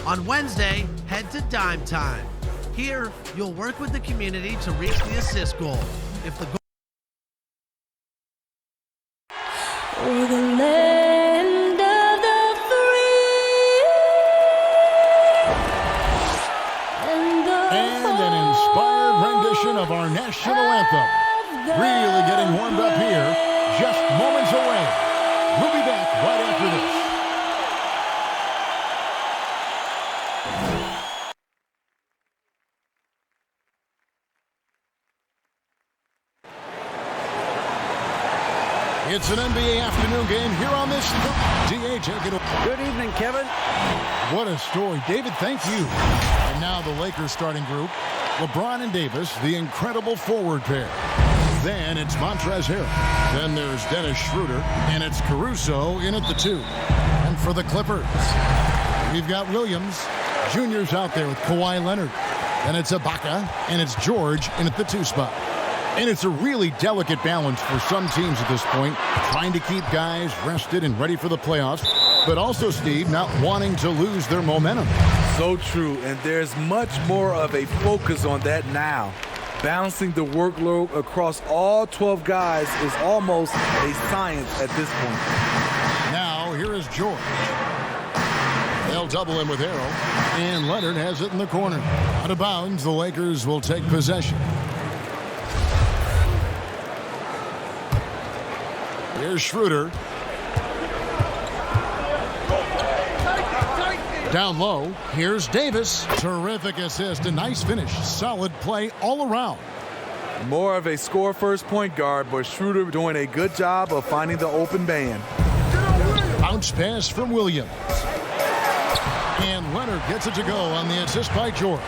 On Wednesday, head to Dime Time. Here, you'll work with the community to reach the assist goal. If the goal For the land of the free and an inspired rendition of our national anthem. Really getting warmed up here, just moments away. We'll be back right after this. It's an NBA afternoon game here on this. DA, take it away. Good evening, Kevin. What a story. David, thank you. And now the Lakers starting group. LeBron and Davis, the incredible forward pair. Then it's Montrezl Harrell. Then there's Dennis Schroeder. And it's Caruso in at the 2. And for the Clippers, we've got Williams. Junior's out there with Kawhi Leonard. And it's Ibaka. And it's George in at the 2 spot. And it's a really delicate balance for some teams at this point, trying to keep guys rested and ready for the playoffs, but also, Steve, not wanting to lose their momentum. So true, and there's much more of a focus on that now. Balancing the workload across all 12 guys is almost a science at this point. Now, here is George. They'll double him with Harrell, and Leonard has it in the corner. Out of bounds, the Lakers will take possession. Here's Schroeder. Down low, here's Davis. Terrific assist, a nice finish. Solid play all around. More of a score-first point guard, but Schroeder doing a good job of finding the open man. Bounce pass from Williams. And Leonard gets it to go on the assist by George.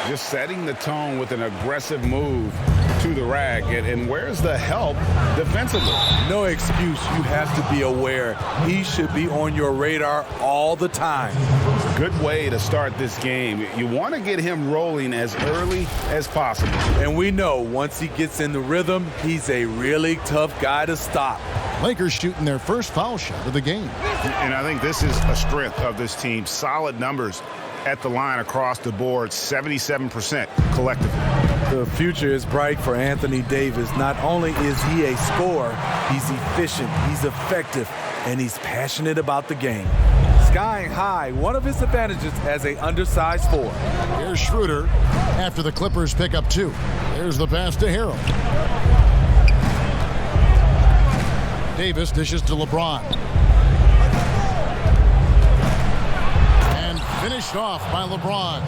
Just setting the tone with an aggressive move to the rack. And where's the help defensively? No excuse. You have to be aware. He should be on your radar all the time. Good way to start this game. You want to get him rolling as early as possible. And we know once he gets in the rhythm, he's a really tough guy to stop. Lakers shooting their first foul shot of the game. And I think this is a strength of this team. Solid numbers at the line across the board, 77% collectively. The future is bright for Anthony Davis. Not only is he a scorer, he's efficient, he's effective, and he's passionate about the game. Skying high, one of his advantages as an undersized forward. Here's Schroeder after the Clippers pick up 2. There's the pass to Harrell. Davis dishes to LeBron. And finished off by LeBron.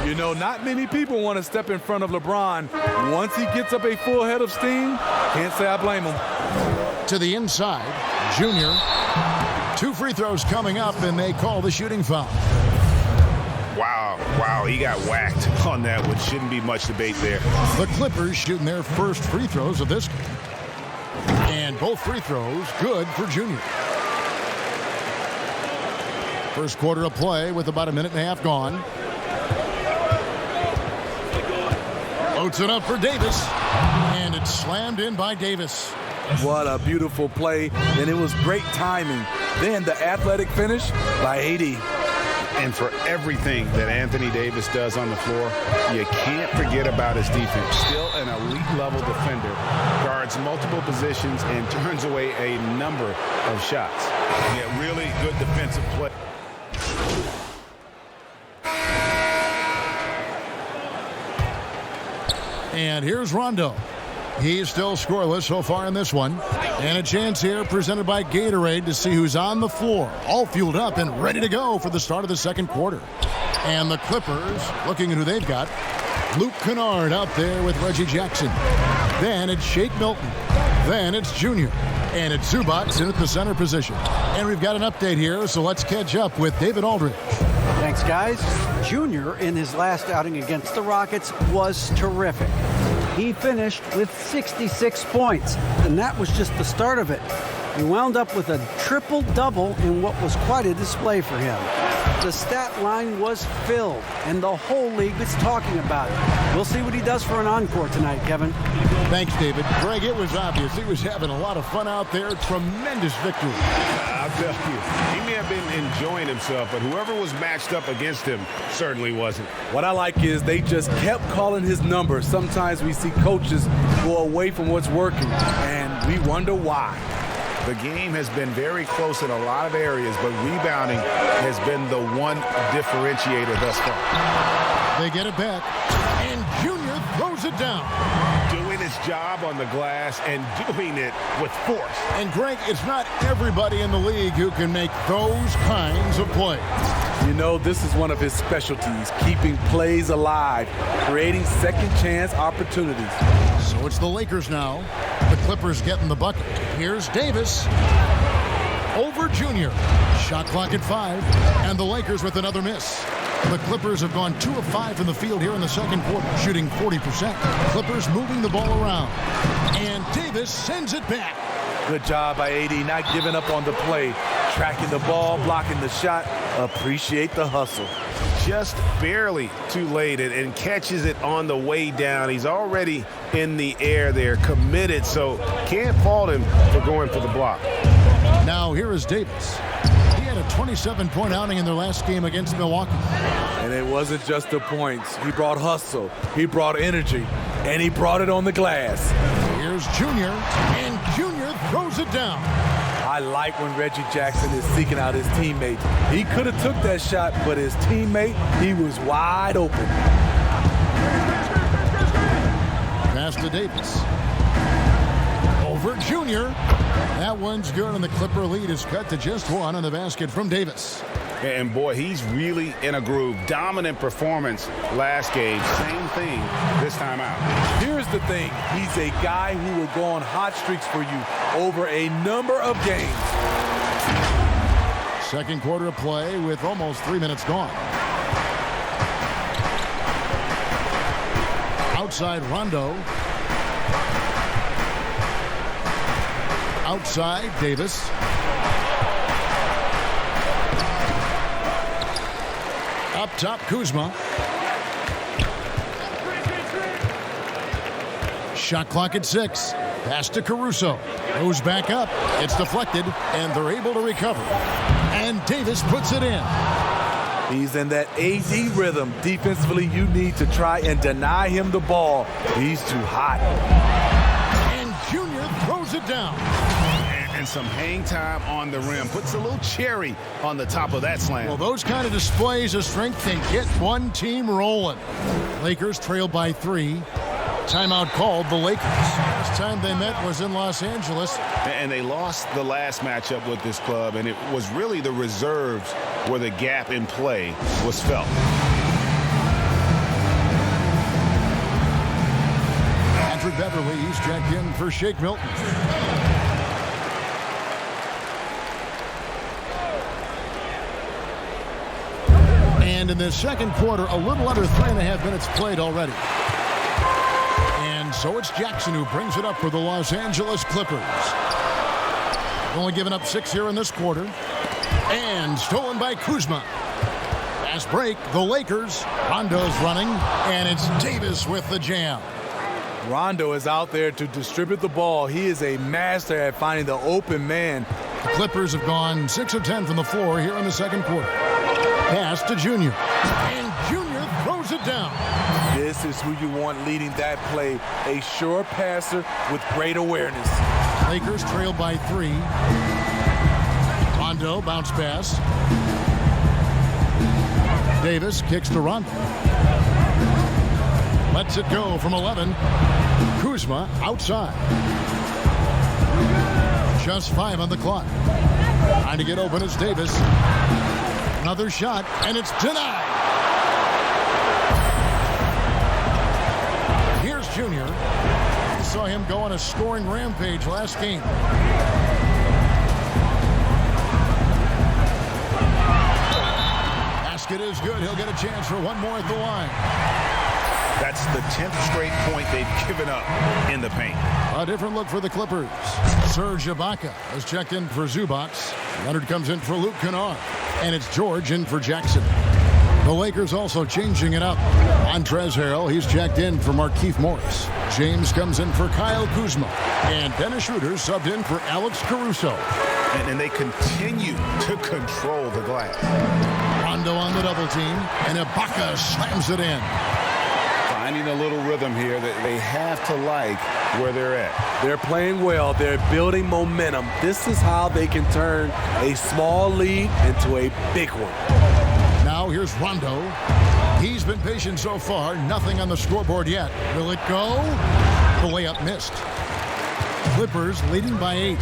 You know, not many people want to step in front of LeBron. Once he gets up a full head of steam, can't say I blame him. To the inside, Junior. 2 free throws coming up, and they call the shooting foul. Wow, he got whacked on that one. Shouldn't be much debate there. The Clippers shooting their first free throws of this game. And both free throws good for Junior. First quarter of play with about a minute and a half gone. Loads it up for Davis. And it's slammed in by Davis. What a beautiful play, and it was great timing. Then the athletic finish by AD. And for everything that Anthony Davis does on the floor, you can't forget about his defense. Still an elite-level defender, guards multiple positions, and turns away a number of shots. Yeah, really good defensive play. And here's Rondo. He's still scoreless so far in this one. And a chance here presented by Gatorade to see who's on the floor. All fueled up and ready to go for the start of the second quarter. And the Clippers, looking at who they've got. Luke Kennard out there with Reggie Jackson. Then it's Shake Milton. Then it's Junior. And it's Zubac in at the center position. And we've got an update here, so let's catch up with David Aldridge. Thanks, guys. Junior, in his last outing against the Rockets, was terrific. He finished with 66 points, and that was just the start of it. He wound up with a triple-double in what was quite a display for him. The stat line was filled, and the whole league is talking about it. We'll see what he does for an encore tonight, Kevin. Thanks, David. Greg, it was obvious he was having a lot of fun out there. Tremendous victory. I'll tell you, he may have been enjoying himself, but whoever was matched up against him certainly wasn't. What I like is they just kept calling his number. Sometimes we see coaches go away from what's working, and we wonder why. The game has been very close in a lot of areas, but rebounding has been the one differentiator thus far. They get it back, and Junior throws it down. Doing his job on the glass and doing it with force. And Greg, it's not everybody in the league who can make those kinds of plays. You know, this is one of his specialties, keeping plays alive, creating second chance opportunities. So it's the Lakers now. The Clippers getting the bucket. Here's Davis over Junior. Shot clock at 5, and the Lakers with another miss. The Clippers have gone 2 of 5 from the field here in the second quarter, shooting 40%. Clippers moving the ball around, and Davis sends it back. Good job by AD, not giving up on the play, tracking the ball, blocking the shot. Appreciate the hustle. Just barely too late and catches it on the way down. He's already in the air there, committed, so can't fault him for going for the block. Now here is Davis. He had a 27-point outing in their last game against Milwaukee. And it wasn't just the points. He brought hustle, he brought energy, and he brought it on the glass. Here's Junior, and Junior throws it down. I like when Reggie Jackson is seeking out his teammate. He could have took that shot, but his teammate, he was wide open. Pass to Davis. Over Junior. That one's good, and the Clipper lead is cut to just 1 on the basket from Davis. And boy, he's really in a groove. Dominant performance last game. Same thing this time out. Here's the thing. He's a guy who will go on hot streaks for you over a number of games. Second quarter of play with almost 3 minutes gone. Outside Rondo. Outside Davis. Up top, Kuzma. Shot clock at 6. Pass to Caruso. Goes back up. It's deflected, and they're able to recover. And Davis puts it in. He's in that AD rhythm. Defensively, you need to try and deny him the ball. He's too hot. And Junior throws it down. And some hang time on the rim. Puts a little cherry on the top of that slam. Well, those kind of displays of strength can get one team rolling. Lakers trail by 3. Timeout called the Lakers. Last time they met was in Los Angeles. And they lost the last matchup with this club, and it was really the reserves where the gap in play was felt. Andrew Beverly's checked in for Shake Milton. And in the second quarter, a little under 3.5 minutes played already. And so it's Jackson who brings it up for the Los Angeles Clippers. Only given up 6 here in this quarter. And stolen by Kuzma. Fast break, the Lakers. Rondo's running, and it's Davis with the jam. Rondo is out there to distribute the ball. He is a master at finding the open man. The Clippers have gone 6 of 10 from the floor here in the second quarter. Pass to Junior. And Junior throws it down. This is who you want leading that play. A sure passer with great awareness. Lakers trail by 3. Rondo bounce pass. Davis kicks to Rondo. Lets it go from 11. Kuzma outside. Just 5 on the clock. Trying to get open is Davis. Another shot, and it's denied. Here's Junior. We saw him go on a scoring rampage last game. Basket is good. He'll get a chance for one more at the line. That's the 10th straight point they've given up in the paint. A different look for the Clippers. Serge Ibaka has checked in for Zubac. Leonard comes in for Luke Kennard. And it's George in for Jackson. The Lakers also changing it up. Montrezl Harrell, he's checked in for Markieff Morris. James comes in for Kyle Kuzma. And Dennis Schroeder subbed in for Alex Caruso. And they continue to control the glass. Rondo on the double team. And Ibaka slams it in. Finding a little rhythm here that they have to like where they're at. They're playing well. They're building momentum. This is how they can turn a small lead into a big one. Now here's Rondo. He's been patient so far. Nothing on the scoreboard yet. Will it go? The layup missed. Clippers leading by 8.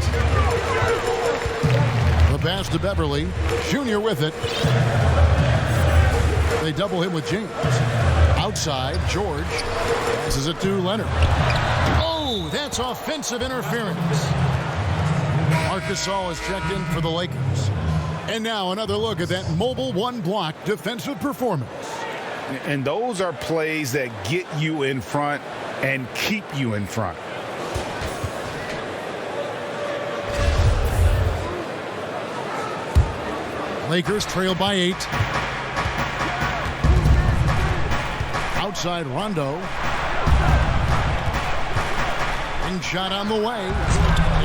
The pass to Beverly. Jr. with it. They double him with James. Outside, George passes it to Leonard. Oh, that's offensive interference. Marc Gasol is checked in for the Lakers. And now another look at that mobile one-block defensive performance. And those are plays that get you in front and keep you in front. Lakers trail by 8. Outside Rondo. Ring shot on the way.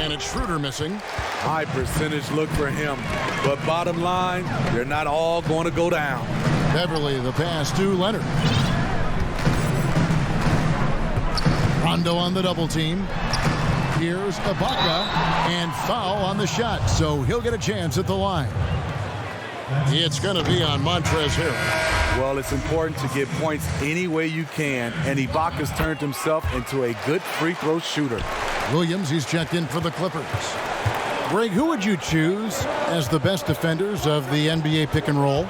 And it's Schroeder missing. High percentage look for him. But bottom line, they're not all going to go down. Beverly, the pass to Leonard. Rondo on the double team. Here's Ibaka. And foul on the shot. So he'll get a chance at the line. It's going to be on Montrezl Harrell. Well, it's important to get points any way you can, and Ibaka's turned himself into a good free throw shooter. Williams, he's checked in for the Clippers. Greg, who would you choose as the best defenders of the NBA pick and roll?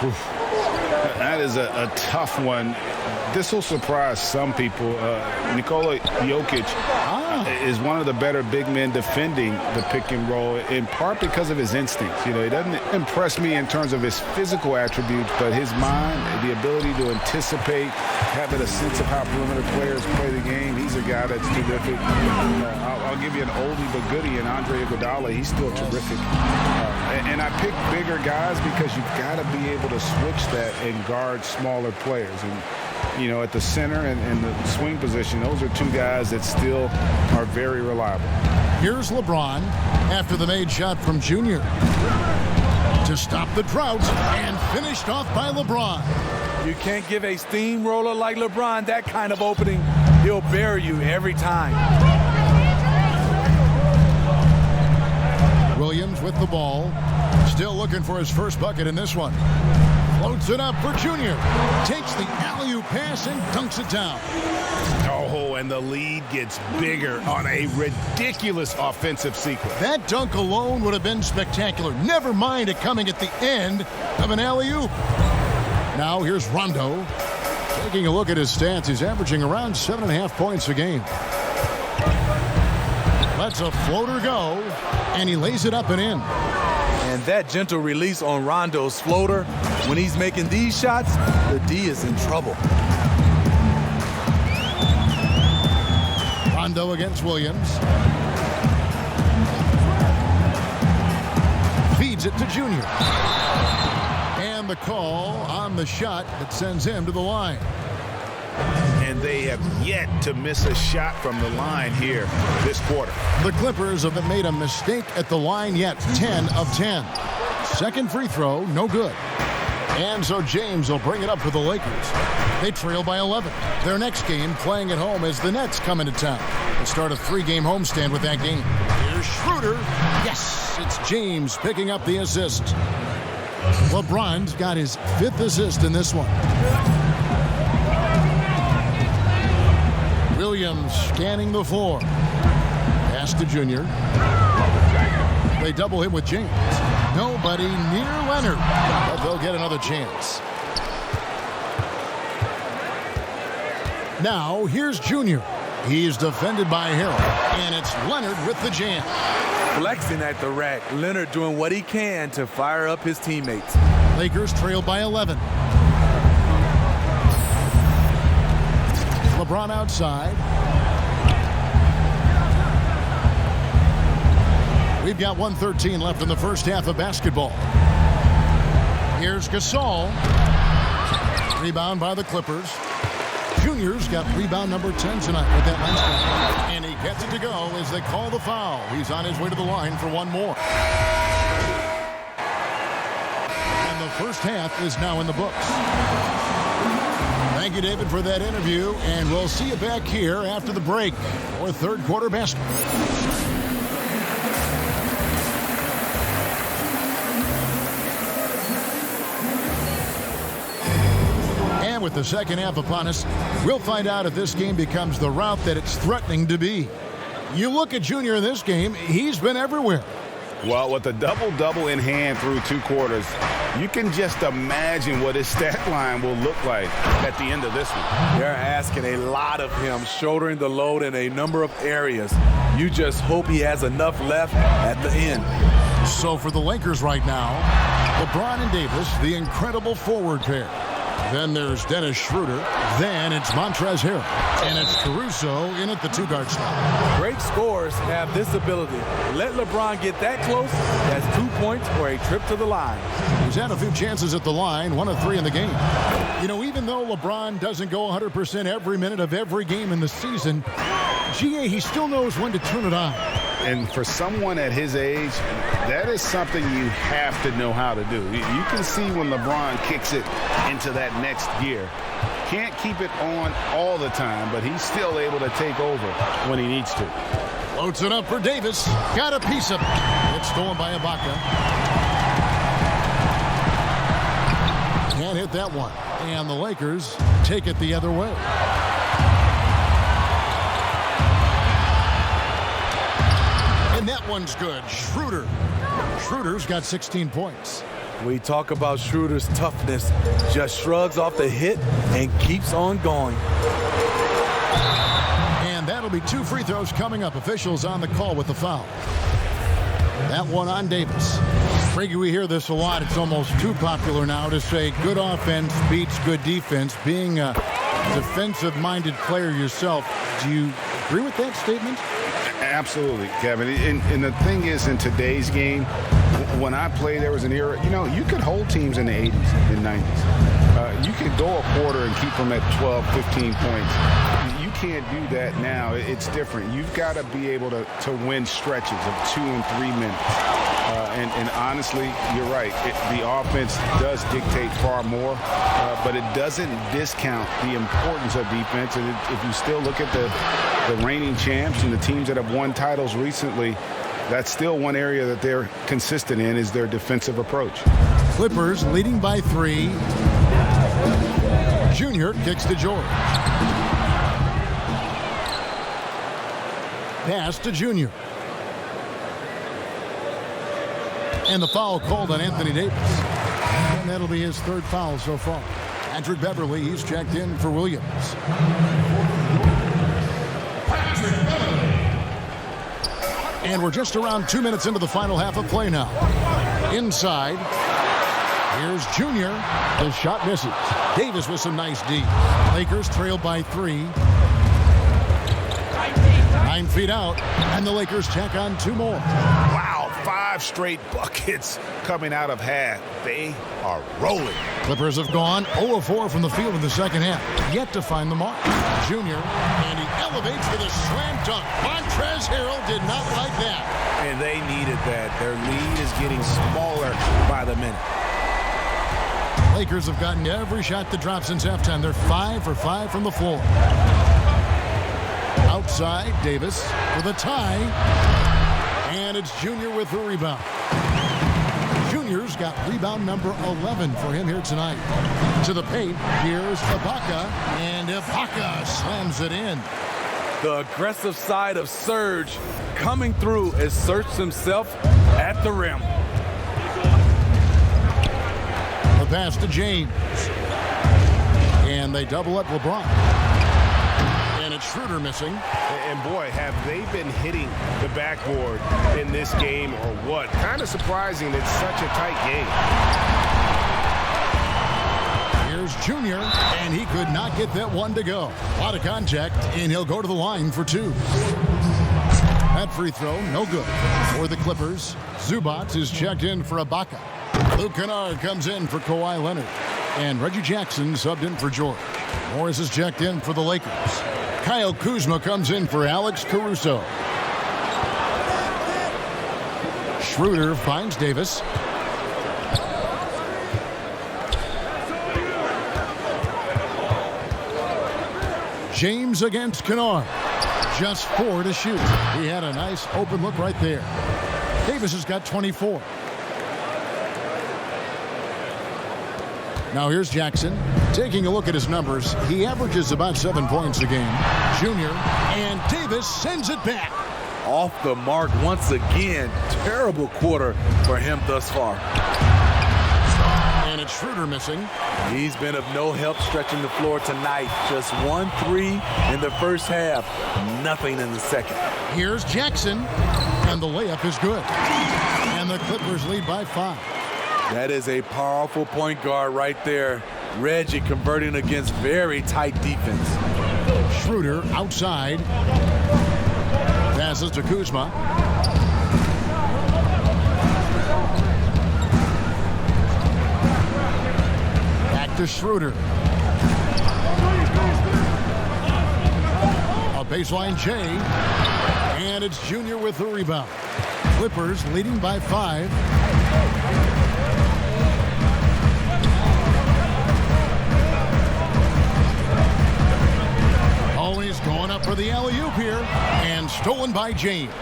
Oof. That is a tough one. This will surprise some people. Nikola Jokic is one of the better big men defending the pick and roll, in part because of his instincts. You know, he doesn't impress me in terms of his physical attributes, but his mind, the ability to anticipate, having a sense of how perimeter players play the game. He's a guy that's terrific. I'll give you an oldie but goodie in Andre Iguodala. He's still terrific. And I pick bigger guys because you've got to be able to switch that and guard smaller players. And you know, at the center and the swing position, those are two guys that still are very reliable. Here's LeBron after the made shot from Jr. to stop the drought, and finished off by LeBron. You can't give a steamroller like LeBron that kind of opening. He'll bury you every time. Williams with the ball, still looking for his first bucket in this one. Floats it up for Jr. Takes the alley-oop pass and dunks it down. Oh, and the lead gets bigger on a ridiculous offensive sequence. That dunk alone would have been spectacular. Never mind it coming at the end of an alley-oop. Now here's Rondo. Taking a look at his stats, he's averaging around 7.5 points a game. Lets a floater go, and he lays it up and in. And that gentle release on Rondo's floater, when he's making these shots, the D is in trouble. Rondo against Williams. Feeds it to Jr. And the call on the shot that sends him to the line. And they have yet to miss a shot from the line here this quarter. The Clippers haven't made a mistake at the line yet. 10 of 10. Second free throw, no good. And so James will bring it up for the Lakers. They trail by 11. Their next game, playing at home, as the Nets come into town. They start a 3-game homestand with that game. Here's Schroeder. Yes, it's James picking up the assist. LeBron's got his 5th assist in this one. Williams scanning the floor. Pass to Jr. They double him with James. Nobody near Leonard, but they'll get another chance. Now here's Jr. He's defended by Harrell, and it's Leonard with the jam. Flexing at the rack. Leonard doing what he can to fire up his teammates. Lakers trail by 11. LeBron outside. We've got 1:13 left in the first half of basketball. Here's Gasol. Rebound by the Clippers. Junior's got rebound number 10 tonight with that last one. And he gets it to go as they call the foul. He's on his way to the line for one more. And the first half is now in the books. Thank you, David, for that interview. And we'll see you back here after the break for third quarter basketball. With the second half upon us, we'll find out if this game becomes the route that it's threatening to be. You look at Junior in this game, he's been everywhere. Well, with a double-double in hand through 2 quarters, you can just imagine what his stat line will look like at the end of this one. They're asking a lot of him, shouldering the load in a number of areas. You just hope he has enough left at the end. So for the Lakers right now, LeBron and Davis, the incredible forward pair. Then there's Dennis Schroeder. Then it's Montrezl Harrell. And it's Caruso in at the 2-guard spot. Great scorers have this ability. Let LeBron get that close, that's 2 points or a trip to the line. He's had a few chances at the line, 1 of 3 in the game. You know, even though LeBron doesn't go 100% every minute of every game in the season, GA, he still knows when to turn it on. And for someone at his age, that is something you have to know how to do. You can see when LeBron kicks it into that next gear. Can't keep it on all the time, but he's still able to take over when he needs to. Loads it up for Davis. Got a piece of it. It's stolen by Ibaka. Can't hit that one. And the Lakers take it the other way. And that one's good. Schroeder's got 16 points. We talk about Schroeder's toughness. Just shrugs off the hit and keeps on going. And that'll be 2 free throws coming up. Officials on the call with the foul. That one on Davis. Frankie, we hear this a lot. It's almost too popular now to say good offense beats good defense. Being a defensive-minded player yourself, do you agree with that statement? Absolutely, Kevin. And the thing is, in today's game, when I played, there was an era, you could hold teams in the 80s and 90s. You could go a quarter and keep them at 12, 15 points. You can't do that now. It's different. You've got to be able to win stretches of 2 and 3 minutes. And honestly, you're right. The offense does dictate far more, but it doesn't discount the importance of defense. And if you still look at the reigning champs and the teams that have won titles recently, that's still one area that they're consistent in is their defensive approach. Clippers leading by 3. Junior kicks to George. Pass to Junior. And the foul called on Anthony Davis. And that'll be his 3rd foul so far. Patrick Beverly, he's checked in for Williams. And we're just around 2 minutes into the final half of play now. Inside, here's Junior. The shot misses. Davis with some nice D. Lakers trail by 3. 9 feet out, and the Lakers tack on 2 more. Wow, 5 straight buckets coming out of half. They are rolling. Clippers have gone 0 of 4 from the field in the second half. Yet to find the mark. Junior, and he elevates with a slam dunk. Montrezl Harrell did not like that. And they needed that. Their lead is getting smaller by the minute. Lakers have gotten every shot to drop since halftime. They're 5 for 5 from the floor. Outside, Davis with a tie. And it's Junior with the rebound. Junior's got rebound number 11 for him here tonight. To the paint, here's Ibaka. And Ibaka slams it in. The aggressive side of Serge coming through asserts himself at the rim. The pass to James. And they double up LeBron. And it's Schroeder missing. And boy, have they been hitting the backboard in this game or what? Kind of surprising it's such a tight game. Here's Junior, and he could not get that one to go. A lot of contact, and he'll go to the line for 2. That free throw, no good. For the Clippers, Zubac is checked in for Ibaka. Luke Kennard comes in for Kawhi Leonard. And Reggie Jackson subbed in for George. Morris is checked in for the Lakers. Kyle Kuzma comes in for Alex Caruso. Schroeder finds Davis. James against Kennard. Just 4 to shoot. He had a nice open look right there. Davis has got 24. Now here's Jackson. Taking a look at his numbers, he averages about 7 points a game. Junior, and Davis sends it back. Off the mark once again. Terrible quarter for him thus far. And it's Schroeder missing. He's been of no help stretching the floor tonight. Just 1 3 in the first half. Nothing in the second. Here's Jackson, and the layup is good. And the Clippers lead by 5. That is a powerful point guard right there. Reggie converting against very tight defense. Schroeder outside. Passes to Kuzma. Back to Schroeder. A baseline J. And it's Junior with the rebound. Clippers leading by 5. Always going up for the alley-oop here, and stolen by James.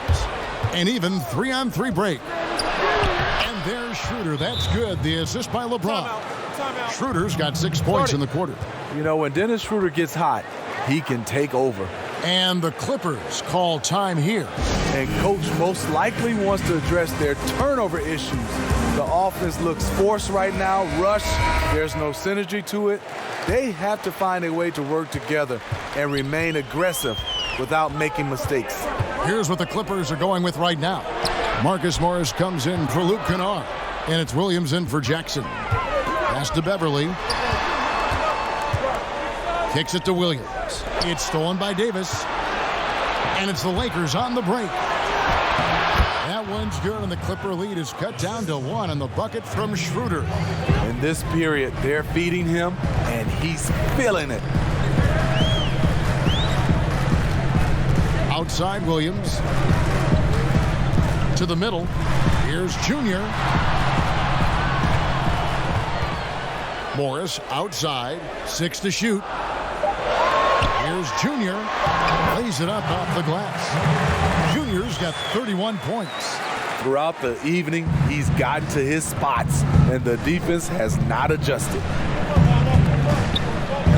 An even 3-on-3 break. And there's Schroeder. That's good. The assist by LeBron. Timeout. Schroeder's got 6 points in the quarter. You know, when Dennis Schroeder gets hot, he can take over. And the Clippers call time here. And coach most likely wants to address their turnover issues. The offense looks forced right now, rush. There's no synergy to it. They have to find a way to work together and remain aggressive without making mistakes. Here's what the Clippers are going with right now. Marcus Morris comes in for Luke Kennard. And it's Williams in for Jackson. Pass to Beverly. Kicks it to Williams. It's stolen by Davis. And it's the Lakers on the break. That one's good, and the Clipper lead is cut down to 1 on the bucket from Schroeder. In this period, they're feeding him, and he's feeling it. Outside Williams. To the middle. Here's Junior. Morris outside. 6 to shoot. Here's Junior. Lays it up off the glass. Junior's got 31 points. Throughout the evening, he's gotten to his spots, and the defense has not adjusted.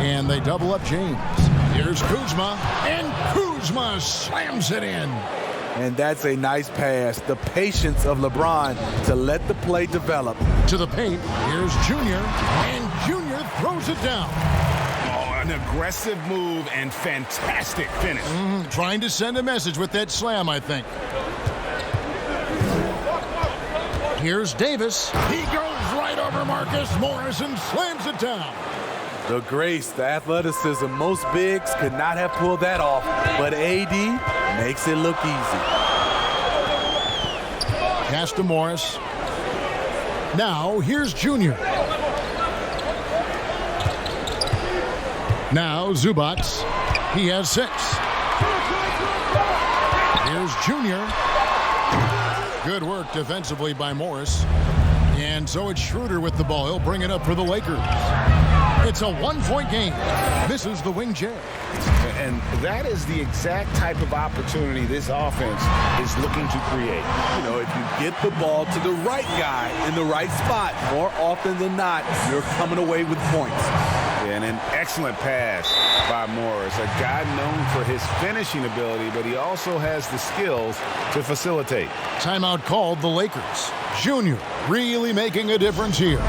And they double up James. Here's Kuzma, and Kuzma slams it in. And that's a nice pass. The patience of LeBron to let the play develop. To the paint, here's Junior, and Junior throws it down. An aggressive move and fantastic finish. Trying to send a message with that slam, I think. Here's Davis. He goes right over Marcus Morris and slams it down. The grace, the athleticism, most bigs could not have pulled that off, but AD makes it look easy. Pass to Morris. Now, here's Junior. Now, Zubac. He has 6. Here's Junior. Good work defensively by Morris. And so it's Schroeder with the ball. He'll bring it up for the Lakers. It's a 1-point game. This is the wing J. And that is the exact type of opportunity this offense is looking to create. You know, if you get the ball to the right guy in the right spot, more often than not, you're coming away with points. And an excellent pass by Morris, a guy known for his finishing ability, but he also has the skills to facilitate. Timeout called the Lakers. Junior really making a difference here.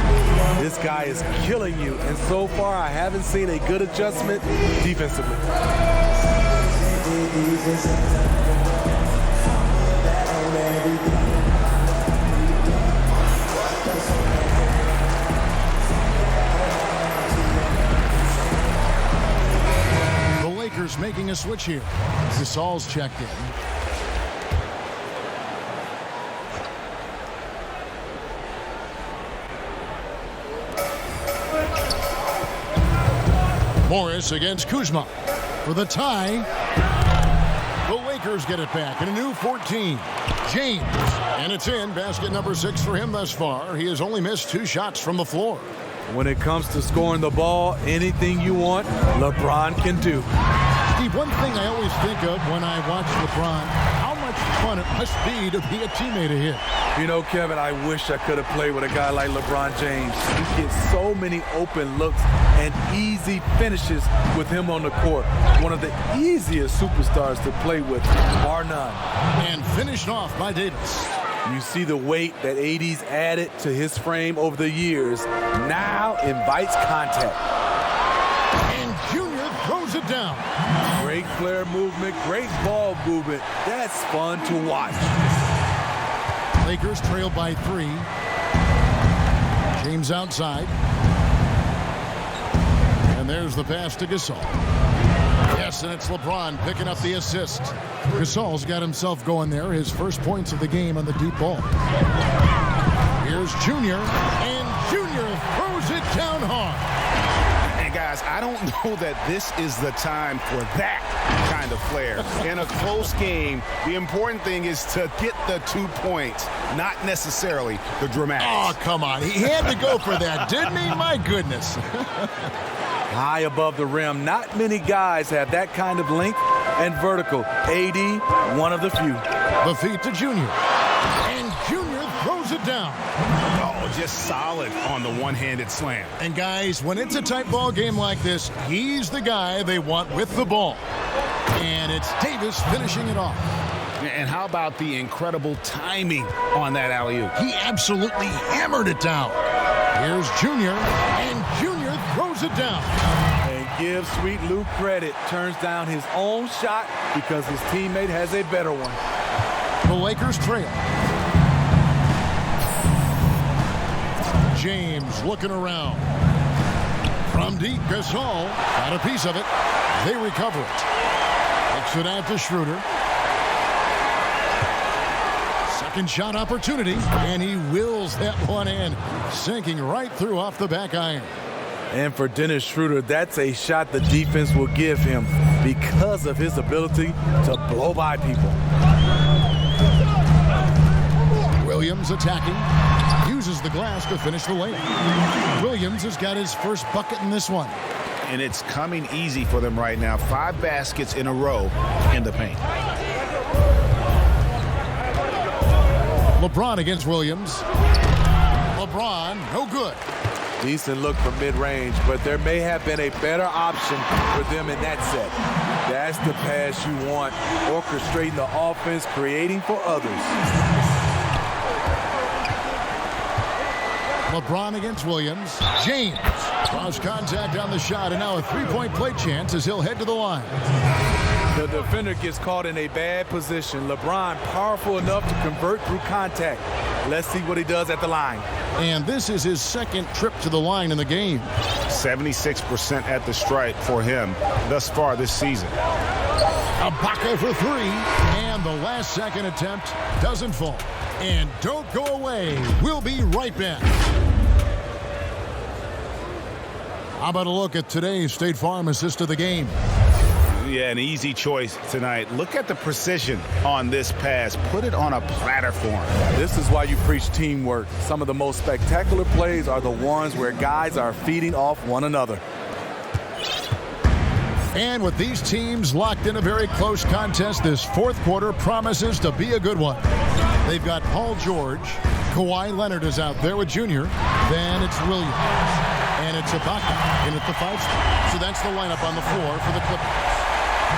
This guy is killing you, and so far I haven't seen a good adjustment defensively. switch here. Gasol's checked in. Morris against Kuzma for the tie. The Lakers get it back in a new 14. James, and it's in. Basket number 6 for him thus far. He has only missed 2 shots from the floor. When it comes to scoring the ball, anything you want, LeBron can do. Steve, one thing I always think of when I watch LeBron, how much fun it must be to be a teammate of his. You know, Kevin, I wish I could have played with a guy like LeBron James. He gets so many open looks and easy finishes with him on the court. One of the easiest superstars to play with, bar none. And finished off by Davis. You see the weight that AD's added to his frame over the years. Now invites contact. And Junior throws it down. Great flare movement, great ball movement. That's fun to watch. Lakers trail by 3. James outside. And there's the pass to Gasol. Yes, and it's LeBron picking up the assist. Gasol's got himself going there. His first points of the game on the deep ball. Here's Junior, and Junior throws it down hard. And guys, I don't know that this is the time for that kind of flair. In a close game, the important thing is to get the 2 points, not necessarily the dramatics. Oh, come on. He had to go for that, didn't he? My goodness. High above the rim. Not many guys have that kind of length and vertical. AD, one of the few. The feed to Junior. And Junior throws it down. Oh, just solid on the one-handed slam. And guys, when it's a tight ball game like this, he's the guy they want with the ball. And it's Davis finishing it off. And how about the incredible timing on that alley-oop? He absolutely hammered it down. Here's Junior, and Junior throws it down. And give Sweet Luke credit. Turns down his own shot because his teammate has a better one. The Lakers trail. James looking around. From deep, Gasol got a piece of it. They recover it. Kicks it out to Schroeder. Second shot opportunity, and he wills that one in, sinking right through off the back iron. And for Dennis Schroeder, that's a shot the defense will give him because of his ability to blow by people. Williams attacking, uses the glass to finish the layup. Williams has got his first bucket in this one. And it's coming easy for them right now. 5 baskets in a row in the paint. LeBron against Williams. LeBron, no good. Decent look from mid-range, but there may have been a better option for them in that set. That's the pass you want, orchestrating the offense, creating for others. LeBron against Williams. James draws contact on the shot, and now a 3-point play chance as he'll head to the line. The defender gets caught in a bad position. LeBron powerful enough to convert through contact. Let's see what he does at the line. And this is his second trip to the line in the game. 76% at the stripe for him thus far this season. Ibaka for 3, and the last second attempt doesn't fall. And don't go away. We'll be right back. How about a look at today's State Farm assist of the game? Yeah, an easy choice tonight. Look at the precision on this pass. Put it on a platter for him. This is why you preach teamwork. Some of the most spectacular plays are the ones where guys are feeding off one another. And with these teams locked in a very close contest, this fourth quarter promises to be a good one. They've got Paul George. Kawhi Leonard is out there with Junior. Then it's Williams. And it's Ibaka in at the 5 spot. So that's the lineup on the floor for the Clippers.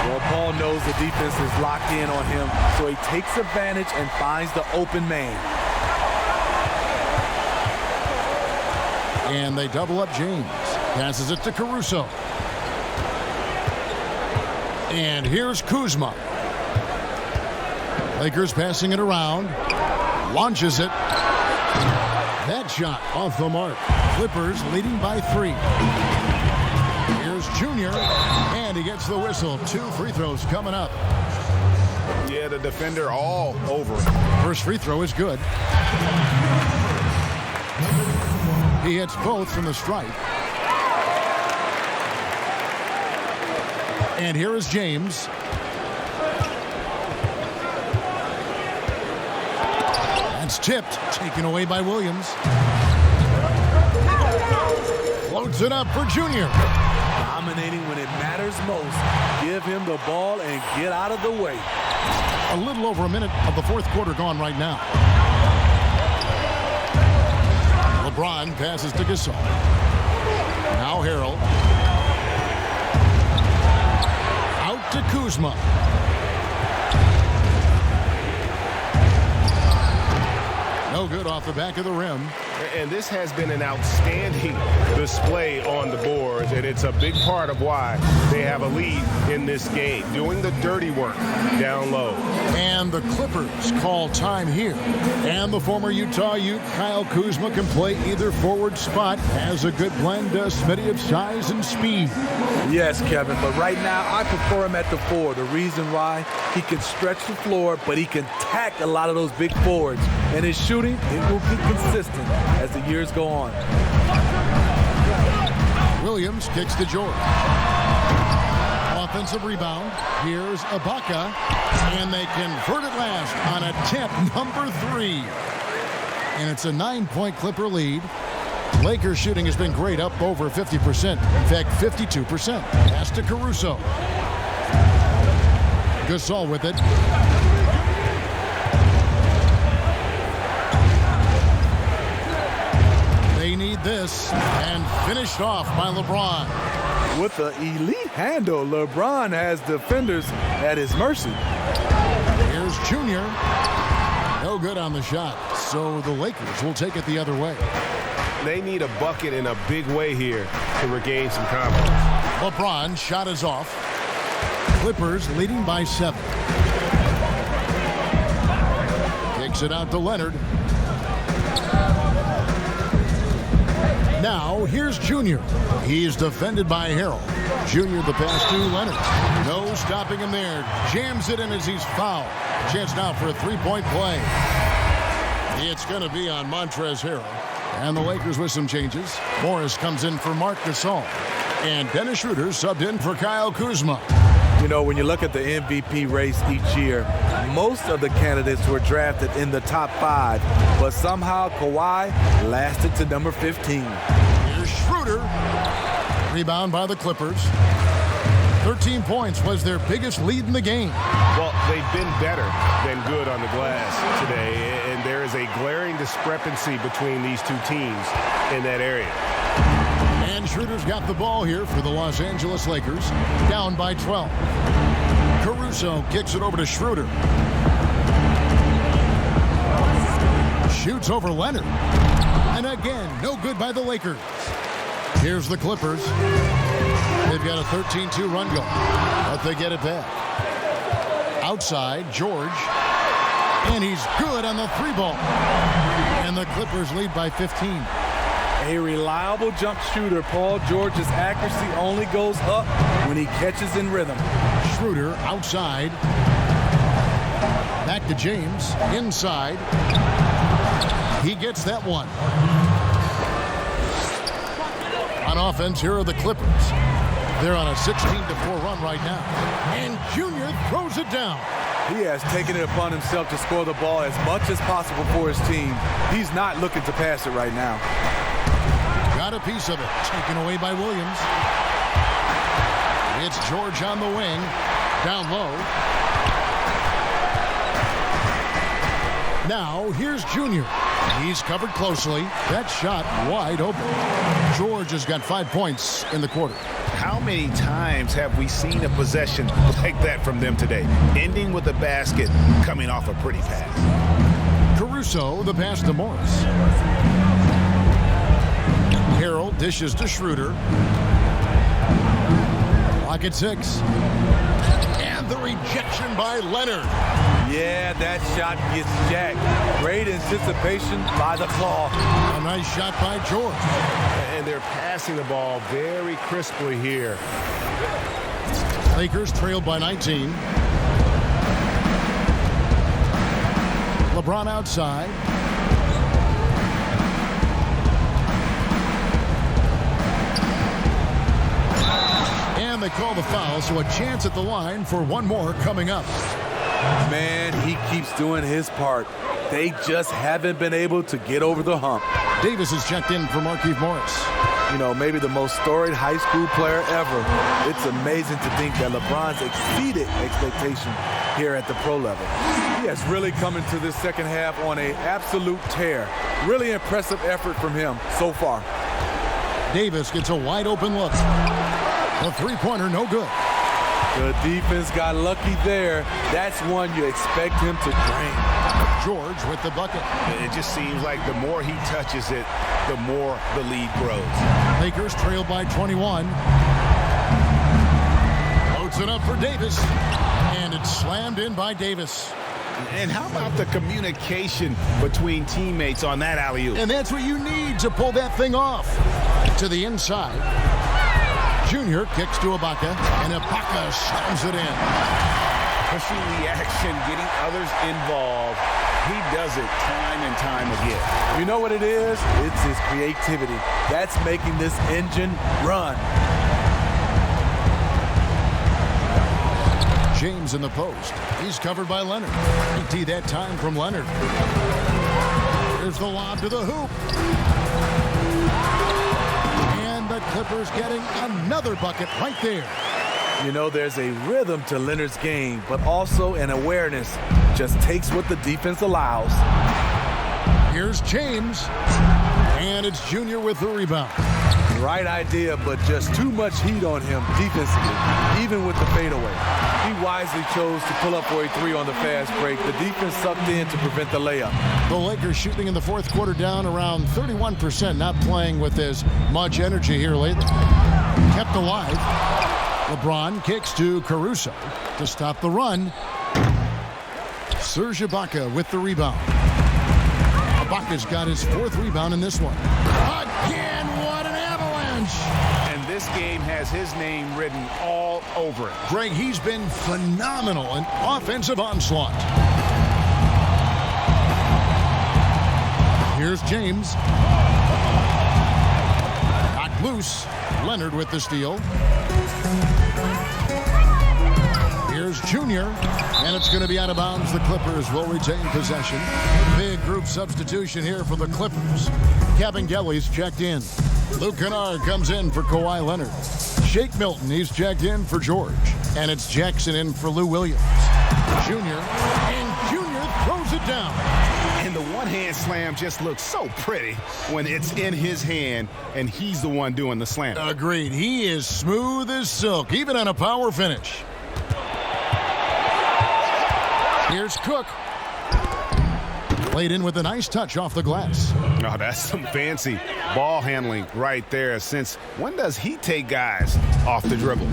Well, Paul knows the defense is locked in on him, so he takes advantage and finds the open man. And they double up James. Passes it to Caruso. And here's Kuzma. Lakers passing it around. Launches it. That shot off the mark. Clippers leading by 3. Here's Here's Junior, and he gets the whistle. 2 free throws coming up. Yeah, the defender all over. First free throw is good. He hits both from the stripe. And here is James. That's tipped, taken away by Williams. Floats it up for Junior. Dominating when it matters most. Give him the ball and get out of the way. A little over a minute of the fourth quarter gone right now. LeBron passes to Gasol. Now Harrell. Out to Kuzma. No good off the back of the rim. And this has been an outstanding display on the boards, and it's a big part of why they have a lead in this game, doing the dirty work down low. And the Clippers call time here. And the former Utah Ute, Kyle Kuzma, can play either forward spot. Has a good blend, Smitty, of size and speed. Yes, Kevin, but right now I prefer him at the 4. The reason why, he can stretch the floor, but he can tack a lot of those big forwards. And his shooting, it will be consistent as the years go on. Williams kicks to George. Offensive rebound. Here's Ibaka. And they convert it last on attempt number 3. And it's a 9-point Clipper lead. Lakers shooting has been great, up over 50%. In fact, 52%. Pass to Caruso. Gasol with it. They need this, and finished off by LeBron. With the elite handle, LeBron has defenders at his mercy. Here's Junior. No good on the shot, so the Lakers will take it the other way. They need a bucket in a big way here to regain some confidence. LeBron shot is off. Clippers leading by 7. Kicks it out to Leonard. Now, here's Junior. He's defended by Harrell. Junior the pass to Leonard. No stopping him there. Jams it in as he's fouled. Chance now for a 3-point play. It's going to be on Montrezl Harrell. And the Lakers with some changes. Morris comes in for Marc Gasol. And Dennis Schroeder subbed in for Kyle Kuzma. You know, when you look at the MVP race each year, most of the candidates were drafted in the top 5, but somehow Kawhi lasted to number 15. Here's Schroeder. Rebound by the Clippers. 13 points was their biggest lead in the game. Well, they've been better than good on the glass today, and there is a glaring discrepancy between these two teams in that area. And Schroeder's got the ball here for the Los Angeles Lakers, down by 12. Caruso kicks it over to Schroeder. Shoots over Leonard. And again, no good by the Lakers. Here's the Clippers. They've got a 13-2 run going, but they get it back. Outside, George. And he's good on the 3-ball. And the Clippers lead by 15. A reliable jump shooter, Paul George's accuracy only goes up when he catches in rhythm. Schroeder outside. Back to James. Inside. He gets that one. On offense, here are the Clippers. They're on a 16-4 run right now. And Junior throws it down. He has taken it upon himself to score the ball as much as possible for his team. He's not looking to pass it right now. Got a piece of it. Taken away by Williams. It's George on the wing. Down low. Now, here's Junior. He's covered closely. That shot wide open. George has got 5 points in the quarter. How many times have we seen a possession like that from them today? Ending with a basket, coming off a pretty pass. Caruso, the pass to Morris. Harrell dishes to Schroeder. Clock at 6. And the rejection by Leonard. Yeah, that shot gets jacked. Great and anticipation by the claw. A nice shot by George. And they're passing the ball very crisply here. Lakers trailed by 19. LeBron outside. And they call the foul, so a chance at the line for one more coming up. Man, he keeps doing his part. They just haven't been able to get over the hump. Davis is checked in for Markieff Morris. You know, maybe the most storied high school player ever. It's amazing to think that LeBron's exceeded expectation here at the pro level. He has really come into this second half on an absolute tear. Really impressive effort from him so far. Davis gets a wide open look. The three-pointer no good. The defense got lucky there. That's one you expect him to drain. George with the bucket. It just seems like the more he touches it, the more the lead grows. Lakers trail by 21. Loads it up for Davis. And it's slammed in by Davis. And how about the communication between teammates on that alley-oop? And that's what you need to pull that thing off. To the inside. Junior kicks to Ibaka, and Ibaka slams it in. Pushing the action, getting others involved. He does it time and time again. You know what it is? It's his creativity. That's making this engine run. James in the post. He's covered by Leonard. Empty that time from Leonard. Here's the lob to the hoop. And the Clippers getting another bucket right there. You know, there's a rhythm to Leonard's game, but also an awareness. Just takes what the defense allows. Here's James. And it's Junior with the rebound. Right idea, but just too much heat on him defensively, even with the fadeaway. He wisely chose to pull up for a three on the fast break. The defense sucked in to prevent the layup. The Lakers shooting in the fourth quarter down around 31%, not playing with as much energy here lately. Kept alive. LeBron kicks to Caruso to stop the run. Serge Ibaka with the rebound. Ibaka's got his fourth rebound in this one. Again, what an avalanche! And this game has his name written all over it. Greg, he's been phenomenal in offensive onslaught. Here's James. Knocked loose. Leonard with the steal. Here's Junior, and it's going to be out of bounds. The Clippers will retain possession. Big group substitution here for the Clippers. Kevin Gelly's checked in. Luke Kennard comes in for Kawhi Leonard. Shake Milton, he's checked in for George. And it's Jackson in for Lou Williams. Junior, and Junior throws it down. And the one-hand slam just looks so pretty when it's in his hand and he's the one doing the slam. Agreed. He is smooth as silk, even on a power finish. Here's Cook. Played in with a nice touch off the glass. Oh, that's some fancy ball handling right there. Since when does he take guys off the dribble?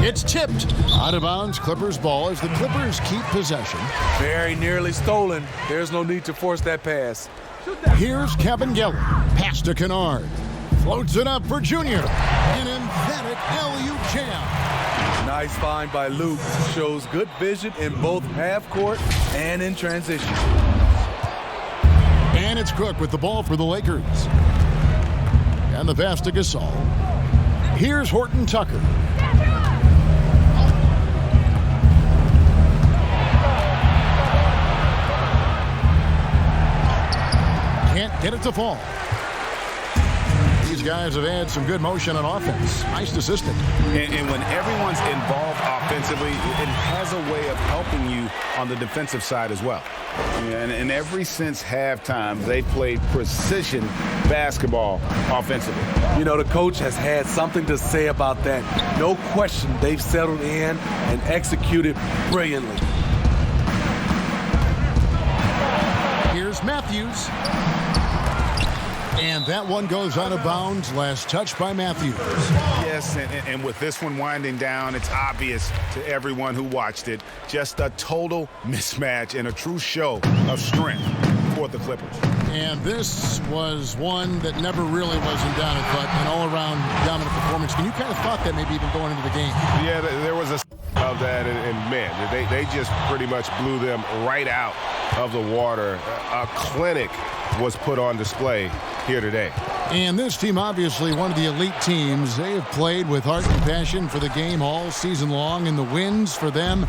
It's tipped. Out of bounds, Clippers ball as the Clippers keep possession. Very nearly stolen. There's no need to force that pass. Here's Kevin Gelly. Pass to Kennard. Floats it up for Junior. An emphatic alley-oop jam. Nice find by Luke. Shows good vision in both half court and in transition. And it's Cook with the ball for the Lakers. And the pass to Gasol. Here's Horton Tucker. Can't get it to fall. These guys have had some good motion on offense. Nice assistant. And when everyone's involved offensively, it has a way of helping you on the defensive side as well. And ever since halftime, they've played precision basketball offensively. You know, the coach has had something to say about that. No question, they've settled in and executed brilliantly. Here's Matthews. And that one goes out of bounds. Last touch by Matthews. Yes, and with this one winding down, it's obvious to everyone who watched it. Just a total mismatch and a true show of strength for the Clippers. And this was one that never really was in doubt, but an all-around dominant performance. And you kind of thought that maybe even going into the game. Yeah, there was a of that, and man, they just pretty much blew them right out of the water. A clinic was put on display here today. And this team, obviously one of the elite teams. They have played with heart and passion for the game all season long, and the wins for them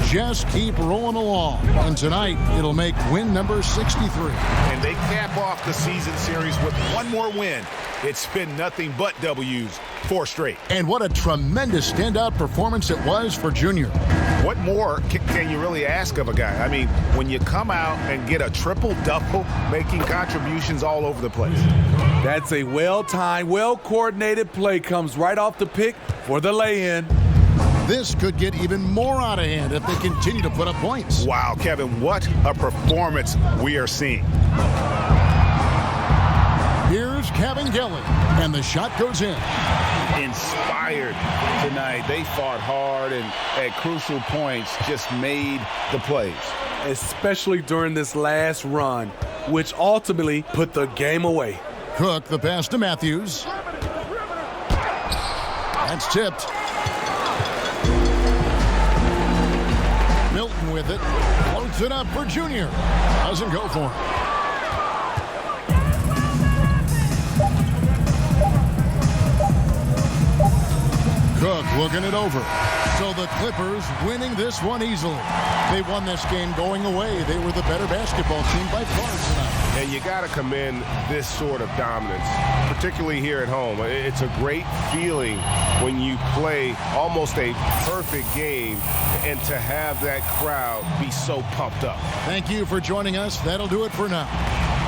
just keep rolling along. And tonight, it'll make win number 63. And they cap off the season series with one more win. It's been nothing but W's, 4 straight. And what a tremendous standout performance it was for Junior. What more can you really ask of a guy? I mean, when you come out and get a triple-double, making contributions all over the place. That's a well-timed, well-coordinated play. Comes right off the pick for the lay-in. This could get even more out of hand if they continue to put up points. Wow, Kevin, what a performance we are seeing. Here's Kevin Gelly, and the shot goes in. Inspired tonight. They fought hard and at crucial points just made the plays. Especially during this last run, which ultimately put the game away. Cook, the pass to Matthews. That's tipped. Milton with it. Floats it up for Junior. Doesn't go for him. Cook looking it over. So the Clippers winning this one easily. They won this game going away. They were the better basketball team by far tonight. And you got to commend this sort of dominance, particularly here at home. It's a great feeling when you play almost a perfect game and to have that crowd be so pumped up. Thank you for joining us. That'll do it for now.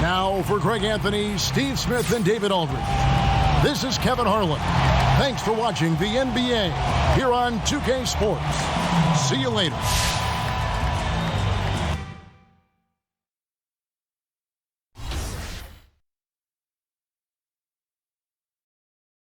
Now for Greg Anthony, Steve Smith, and David Aldridge. This is Kevin Harlan. Thanks for watching the NBA here on 2K Sports. See you later.